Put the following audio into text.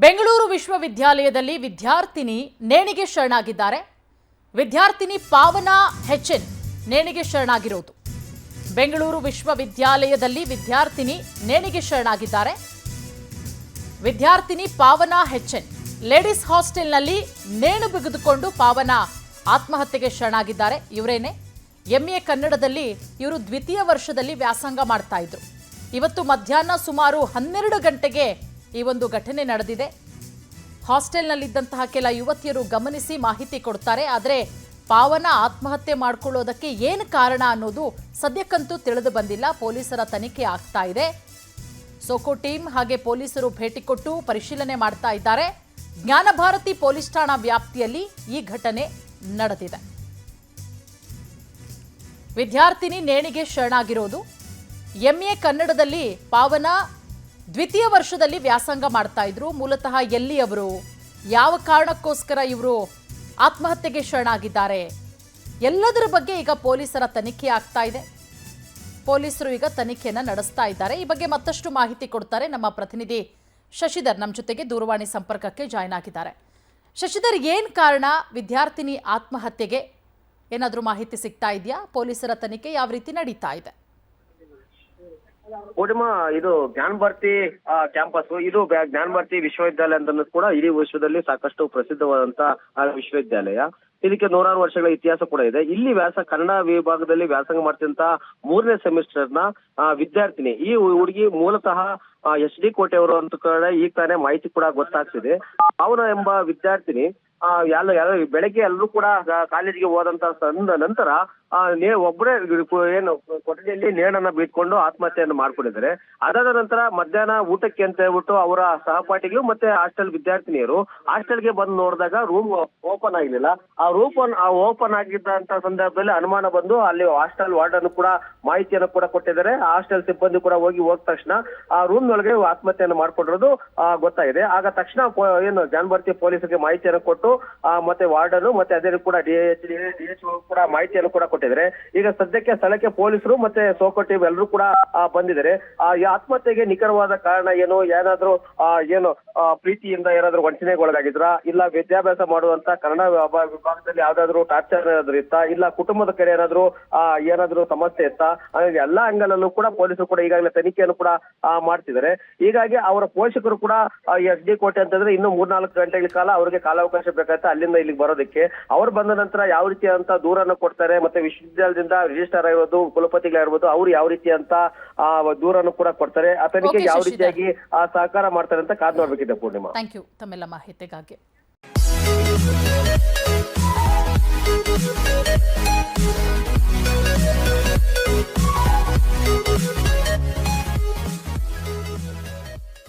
ಬೆಂಗಳೂರು ವಿಶ್ವವಿದ್ಯಾಲಯದಲ್ಲಿ ವಿದ್ಯಾರ್ಥಿನಿ ನೇಣಿಗೆ ಶರಣಾಗಿದ್ದಾರೆ. ವಿದ್ಯಾರ್ಥಿನಿ ಪಾವನಾ ಹೆಚ್ಎನ್ ನೇಣಿಗೆ ಶರಣಾಗಿರೋದು. ಬೆಂಗಳೂರು ವಿಶ್ವವಿದ್ಯಾಲಯದಲ್ಲಿ ವಿದ್ಯಾರ್ಥಿನಿ ನೇಣಿಗೆ ಶರಣಾಗಿದ್ದಾರೆ. ವಿದ್ಯಾರ್ಥಿನಿ ಪಾವನಾ ಹೆಚ್ಎನ್ ಲೇಡೀಸ್ ಹಾಸ್ಟೆಲ್ನಲ್ಲಿ ನೇಣು ಬಿಗಿದುಕೊಂಡು ಪಾವನಾ ಆತ್ಮಹತ್ಯೆಗೆ ಶರಣಾಗಿದ್ದಾರೆ. ಇವರೇನೆ ಎಂಎ ಕನ್ನಡದಲ್ಲಿ ಇವರು ದ್ವಿತೀಯ ವರ್ಷದಲ್ಲಿ ವ್ಯಾಸಂಗ ಮಾಡ್ತಾ ಇದ್ರು. ಇವತ್ತು ಮಧ್ಯಾಹ್ನ ಸುಮಾರು 12 ಗಂಟೆಗೆ ಈ ಒಂದು ಘಟನೆ ನಡೆದಿದೆ. ಹಾಸ್ಟೆಲ್ನಲ್ಲಿದ್ದಂತಹ ಕೆಲ ಯುವತಿಯರು ಗಮನಿಸಿ ಮಾಹಿತಿ ಕೊಡ್ತಾರೆ. ಆದರೆ ಪಾವನ ಆತ್ಮಹತ್ಯೆ ಮಾಡಿಕೊಳ್ಳೋದಕ್ಕೆ ಏನು ಕಾರಣ ಅನ್ನೋದು ಸದ್ಯಕ್ಕಂತೂ ತಿಳಿದು ಬಂದಿಲ್ಲ. ಪೊಲೀಸರ ತನಿಖೆ ಆಗ್ತಾ ಇದೆ. ಸೋಕೋ ಟೀಮ್ ಹಾಗೆ ಪೊಲೀಸರು ಭೇಟಿ ಕೊಟ್ಟು ಪರಿಶೀಲನೆ ಮಾಡ್ತಾ ಇದ್ದಾರೆ. ಜ್ಞಾನಭಾರತಿ ಪೊಲೀಸ್ ಠಾಣಾ ವ್ಯಾಪ್ತಿಯಲ್ಲಿ ಈ ಘಟನೆ ನಡೆದಿದೆ. ವಿದ್ಯಾರ್ಥಿನಿ ನೇಣಿಗೆ ಶರಣಾಗಿರೋದು. ಎಂಎ ಕನ್ನಡದಲ್ಲಿ ಪಾವನ ದ್ವಿತೀಯ ವರ್ಷದಲ್ಲಿ ವ್ಯಾಸಂಗ ಮಾಡ್ತಾ ಇದ್ರು. ಮೂಲತಃ ಎಲ್ಲಿಯವರು, ಯಾವ ಕಾರಣಕ್ಕೋಸ್ಕರ ಇವರು ಆತ್ಮಹತ್ಯೆಗೆ ಶರಣಾಗಿದ್ದಾರೆ, ಎಲ್ಲದರ ಬಗ್ಗೆ ಈಗ ಪೊಲೀಸರ ತನಿಖೆ ಆಗ್ತಾ ಇದೆ. ಪೊಲೀಸರು ಈಗ ತನಿಖೆಯನ್ನ ನಡೆಸ್ತಾ ಇದ್ದಾರೆ. ಈ ಬಗ್ಗೆ ಮತ್ತಷ್ಟು ಮಾಹಿತಿ ಕೊಡ್ತಾರೆ ನಮ್ಮ ಪ್ರತಿನಿಧಿ ಶಶಿಧರ್. ನಮ್ಮ ಜೊತೆಗೆ ದೂರವಾಣಿ ಸಂಪರ್ಕಕ್ಕೆ ಜಾಯ್ನ್ ಆಗಿದ್ದಾರೆ. ಶಶಿಧರ್, ಏನ್ ಕಾರಣ ವಿದ್ಯಾರ್ಥಿನಿ ಆತ್ಮಹತ್ಯೆಗೆ? ಏನಾದರೂ ಮಾಹಿತಿ ಸಿಗ್ತಾ ಇದೆಯಾ? ಪೊಲೀಸರ ತನಿಖೆ ಯಾವ ರೀತಿ ನಡೀತಾ ಇದೆ? ಪೂರ್ಣಿಮಾ, ಇದು ಜ್ಞಾನಭಾರತಿ ಕ್ಯಾಂಪಸ್. ಇದು ಜ್ಞಾನಭಾರತಿ ವಿಶ್ವವಿದ್ಯಾಲಯ ಅಂತ ಕೂಡ ಇಡೀ ವಿಶ್ವದಲ್ಲಿ ಸಾಕಷ್ಟು ಪ್ರಸಿದ್ಧವಾದಂತ ವಿಶ್ವವಿದ್ಯಾಲಯ. ಇದಕ್ಕೆ 100 ವರ್ಷಗಳ ಇತಿಹಾಸ ಕೂಡ ಇದೆ. ಇಲ್ಲಿ ಕನ್ನಡ ವಿಭಾಗದಲ್ಲಿ ವ್ಯಾಸಂಗ ಮಾಡ್ತಿದ್ದಂತ 3ನೇ ಸೆಮಿಸ್ಟರ್ನ ವಿದ್ಯಾರ್ಥಿನಿ. ಈ ಹುಡುಗಿ ಮೂಲತಃ HD ಕೋಟೆಯವರು ಅಂತ ಕೂಡ ಈಗ ತಾನೇ ಮಾಹಿತಿ ಕೂಡ ಗೊತ್ತಾಗ್ತಿದೆ. ಅವನ ಎಂಬ ವಿದ್ಯಾರ್ಥಿನಿ ಬೆಳಗ್ಗೆ ಎಲ್ಲರೂ ಕೂಡ ಕಾಲೇಜಿಗೆ ಹೋದಂತ ನಂತರ ಒಬ್ಬರೇ ಏನು ಕೊಠಡಿಯಲ್ಲಿ ನೇಣನ್ನ ಬೀಳ್ಕೊಂಡು ಆತ್ಮಹತ್ಯೆಯನ್ನು ಮಾಡ್ಕೊಂಡಿದ್ದಾರೆ. ಅದಾದ ನಂತರ ಮಧ್ಯಾಹ್ನ ಊಟಕ್ಕೆ ಅಂತ ಹೇಳ್ಬಿಟ್ಟು ಅವರ ಸಹಪಾಠಿಗಳು ಮತ್ತೆ ಹಾಸ್ಟೆಲ್ ವಿದ್ಯಾರ್ಥಿನಿಯರು ಹಾಸ್ಟೆಲ್ಗೆ ಬಂದು ನೋಡಿದಾಗ ರೂಮ್ ಓಪನ್ ಆಗಿರ್ಲಿಲ್ಲ. ಆ ಓಪನ್ ಆಗಿದ್ದಂತ ಸಂದರ್ಭದಲ್ಲಿ ಅನುಮಾನ ಬಂದು ಅಲ್ಲಿ ಹಾಸ್ಟೆಲ್ ವಾರ್ಡನ್ ಕೂಡ ಮಾಹಿತಿಯನ್ನು ಕೂಡ ಕೊಟ್ಟಿದ್ದಾರೆ. ಹಾಸ್ಟೆಲ್ ಸಿಬ್ಬಂದಿ ಕೂಡ ಹೋದ ತಕ್ಷಣ ಆ ರೂಮ್ ನೊಳಗೆ ಆತ್ಮಹತ್ಯೆಯನ್ನು ಮಾಡ್ಕೊಂಡಿರೋದು ಗೊತ್ತಾಗಿದೆ. ಆಗ ತಕ್ಷಣ ಏನು ಜ್ಞಾನಭಾರತಿ ಪೊಲೀಸರಿಗೆ ಮಾಹಿತಿಯನ್ನು ಕೊಟ್ಟು ಮತ್ತೆ ವಾರ್ಡನ್ ಮತ್ತೆ ಅದೇ ಕೂಡ DH ಕೂಡ ಮಾಹಿತಿಯನ್ನು ಕೂಡ ಕೊಟ್ಟಿದ್ದಾರೆ. ಈಗ ಸದ್ಯಕ್ಕೆ ಸ್ಥಳಕ್ಕೆ ಪೊಲೀಸರು ಮತ್ತೆ ಸೋಕೋ ಟೀಮ್ ಎಲ್ಲರೂ ಕೂಡ ಬಂದಿದ್ದಾರೆ. ಈ ಆತ್ಮಹತ್ಯೆಗೆ ನಿಖರವಾದ ಕಾರಣ ಏನು, ಏನಾದ್ರೂ ಪ್ರೀತಿಯಿಂದ ಏನಾದ್ರೂ ವಂಚನೆಗೊಳಗಾಗಿದ್ರ, ಇಲ್ಲ ವಿದ್ಯಾಭ್ಯಾಸ ಮಾಡುವಂತ ಕನ್ನಡ ವಿಭಾಗದಲ್ಲಿ ಯಾವ್ದಾದ್ರು ಟಾರ್ಚರ್ ಏನಾದ್ರು ಇತ್ತಾ, ಇಲ್ಲ ಕುಟುಂಬದ ಕಡೆ ಏನಾದ್ರೂ ಸಮಸ್ಯೆ ಇತ್ತಾ, ಎಲ್ಲಾ ಅಂಗಲಲ್ಲೂ ಕೂಡ ಪೊಲೀಸರು ಕೂಡ ಈಗಾಗಲೇ ತನಿಖೆಯನ್ನು ಕೂಡ ಮಾಡ್ತಿದ್ದಾರೆ. ಹೀಗಾಗಿ ಅವರ ಪೋಷಕರು ಕೂಡ SD ಕೋಟೆ ಅಂತಂದ್ರೆ ಇನ್ನು 3-4 ಗಂಟೆಗಳ ಕಾಲ ಅವರಿಗೆ ಕಾಲಾವಕಾಶ ಬೇಕಾಗುತ್ತೆ ಅಲ್ಲಿಂದ ಇಲ್ಲಿಗೆ ಬರೋದಕ್ಕೆ. ಅವ್ರು ಬಂದ ನಂತರ ಯಾವ ರೀತಿಯಂತ ದೂರನ್ನು ಕೊಡ್ತಾರೆ, ಮತ್ತೆ ವಿಶ್ವವಿದ್ಯಾಲಯದಿಂದ ರಿಜಿಸ್ಟರ್ ಆಗಿರೋದು ಕುಲಪತಿಗಳಾಗಿರ್ಬೋದು ಅವ್ರು ಯಾವ ರೀತಿ ಅಂತ ದೂರನ್ನು ಕೂಡ ಕೊಡ್ತಾರೆ, ಆ ತನಿಖೆ ಯಾವ ರೀತಿಯಾಗಿ ಸಹಕಾರ ಮಾಡ್ತಾರೆ ಅಂತ ಕಾದ್ ನೋಡ್ಬೇಕಿದೆ. ಪೂರ್ಣಿಮಾ, ಥ್ಯಾಂಕ್ ಯು ತಮ್ಮೆಲ್ಲ ಮಾಹಿತಿಗಾಗಿ.